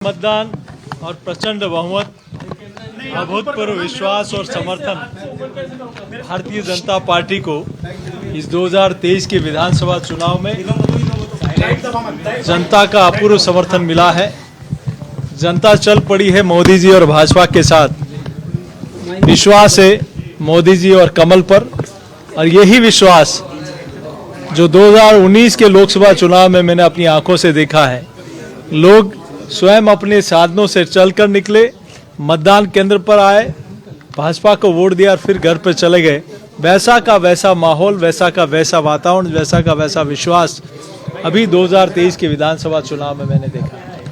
मतदान और प्रचंड बहुमत, अभूतपूर्व विश्वास और समर्थन भारतीय जनता पार्टी को इस 2023 के विधानसभा चुनाव में जनता का अपूर्व समर्थन मिला है। जनता चल पड़ी है मोदी जी और भाजपा के साथ। विश्वास है मोदी जी और कमल पर, और यही विश्वास जो 2019 के लोकसभा चुनाव में मैंने अपनी आंखों से देखा है। लोग स्वयं अपने साधनों से चलकर निकले, मतदान केंद्र पर आए, भाजपा को वोट दिया और फिर घर पर चले गए। वैसा का वैसा माहौल, वैसा का वैसा वातावरण, वैसा का वैसा विश्वास अभी 2023 के विधानसभा चुनाव में मैंने देखा है।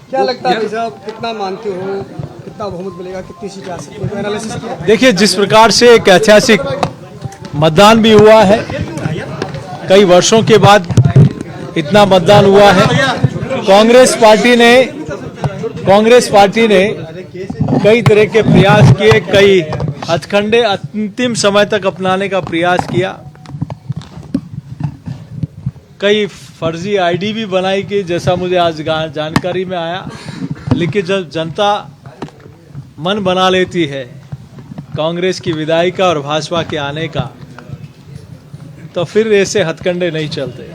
क्या लगता है साहब, कितना मानते हो, कितना बहुमत मिलेगा, कितनी सीटें आ सकती हैं? एनालिसिस किया? देखिए, जिस प्रकार से एक ऐतिहासिक मतदान भी हुआ है, कई वर्षों के बाद इतना मतदान हुआ है। कांग्रेस पार्टी ने कई तरह के प्रयास किए, कई हथकंडे अंतिम समय तक अपनाने का प्रयास किया, कई फर्जी आईडी भी बनाई कि जैसा मुझे आज जानकारी में आया। लेकिन जब जनता मन बना लेती है कांग्रेस की विदाई का और भाजपा के आने का, तो फिर ऐसे हथकंडे नहीं चलते।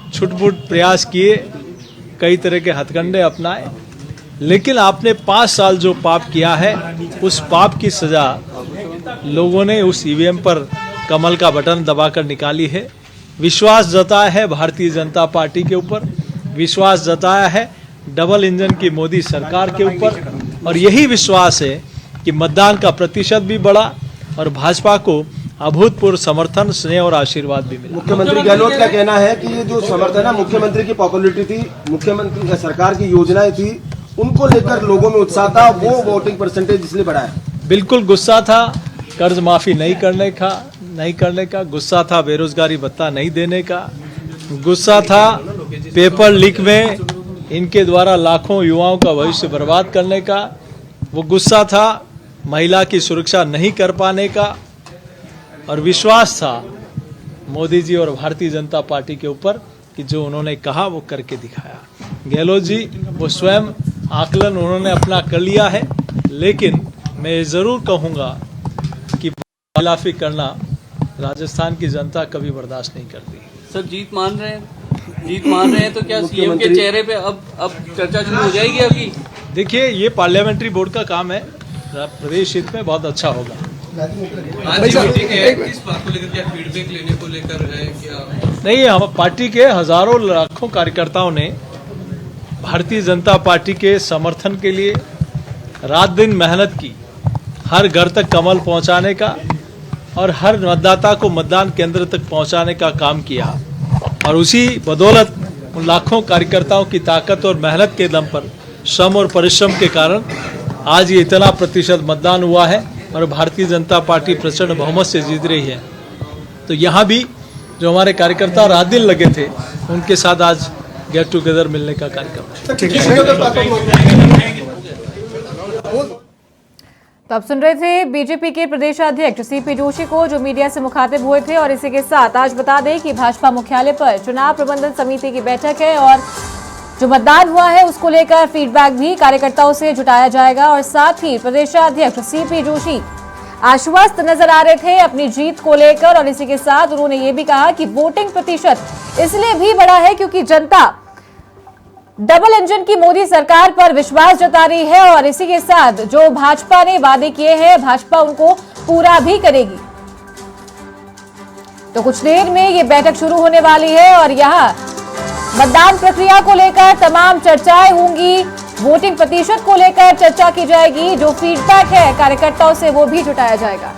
छुटपुट प्रयास किए, कई तरह के हथकंडे अपनाए, लेकिन आपने 5 साल जो पाप किया है, उस पाप की सजा लोगों ने उस ईवीएम पर कमल का बटन दबाकर निकाली है। विश्वास जताया है भारतीय जनता पार्टी के ऊपर, विश्वास जताया है डबल इंजन की मोदी सरकार के ऊपर, और यही विश्वास है कि मतदान का प्रतिशत भी बढ़ा और भाजपा को अभूतपूर्व समर्थन, स्नेह और आशीर्वाद भी मिला। मुख्यमंत्री गहलोत का कहना है कि ये जो समर्थन है, मुख्यमंत्री की पॉपुलरिटी थी, मुख्यमंत्री सरकार की योजनाएं थी, उनको लेकर लोगों में उत्साह था, वो वोटिंग परसेंटेज इसलिए बढ़ा है। बिल्कुल गुस्सा था कर्ज माफी नहीं करने का, गुस्सा था बेरोजगारी भत्ता नहीं देने का, गुस्सा था पेपर लीक में इनके द्वारा लाखों युवाओं का भविष्य बर्बाद करने का, वो गुस्सा था महिला की सुरक्षा नहीं कर पाने का, और विश्वास था मोदी जी और भारतीय जनता पार्टी के ऊपर कि जो उन्होंने कहा वो करके दिखाया। गहलोत जी वो स्वयं आकलन उन्होंने अपना कर लिया है, लेकिन मैं जरूर कहूँगा कि खिलाफी करना राजस्थान की जनता कभी बर्दाश्त नहीं करती। सर, जीत मान रहे हैं तो क्या सीएम के चेहरे पे अब चर्चा शुरू हो जाएगी? अभी देखिए, ये पार्लियामेंट्री बोर्ड का काम है, प्रदेश हित में बहुत अच्छा होगा। इस बात को लेकर क्या फीडबैक लेने को लेकर है क्या? नहीं, हम पार्टी के हजारों लाखों कार्यकर्ताओं ने भारतीय जनता पार्टी के समर्थन के लिए रात दिन मेहनत की, हर घर तक कमल पहुंचाने का और हर मतदाता को मतदान केंद्र तक पहुंचाने का काम किया, और उसी बदौलत उन लाखों कार्यकर्ताओं की ताकत और मेहनत के दम पर, श्रम और परिश्रम के कारण आज ये इतना प्रतिशत मतदान हुआ है और भारतीय जनता पार्टी प्रचंड बहुमत से जीत रही है। तो यहाँ भी जो हमारे कार्यकर्ता रात दिन लगे थे, उनके साथ आज गेट टुगेदर मिलने का कार्यक्रम। तो आप सुन रहे थे बीजेपी के प्रदेशाध्यक्ष सीपी जोशी को, जो मीडिया से मुखातिब हुए थे। और इसी के साथ आज बता दें कि भाजपा मुख्यालय पर चुनाव प्रबंधन समिति की बैठक है, और जो मतदान हुआ है उसको लेकर फीडबैक भी कार्यकर्ताओं से जुटाया जाएगा। और साथ ही प्रदेशाध्यक्ष सीपी जोशी आश्वस्त नजर आ रहे थे अपनी जीत को लेकर, और इसी के साथ उन्होंने ये भी कहा कि वोटिंग प्रतिशत इसलिए भी बढ़ा है क्योंकि जनता डबल इंजन की मोदी सरकार पर विश्वास जता रही है, और इसी के साथ जो भाजपा ने वादे किए हैं, भाजपा उनको पूरा भी करेगी। तो कुछ देर में ये बैठक शुरू होने वाली है, और यहाँ मतदान प्रक्रिया को लेकर तमाम चर्चाएं होंगी, वोटिंग प्रतिशत को लेकर चर्चा की जाएगी, जो फीडबैक है कार्यकर्ताओं से वो भी जुटाया जाएगा।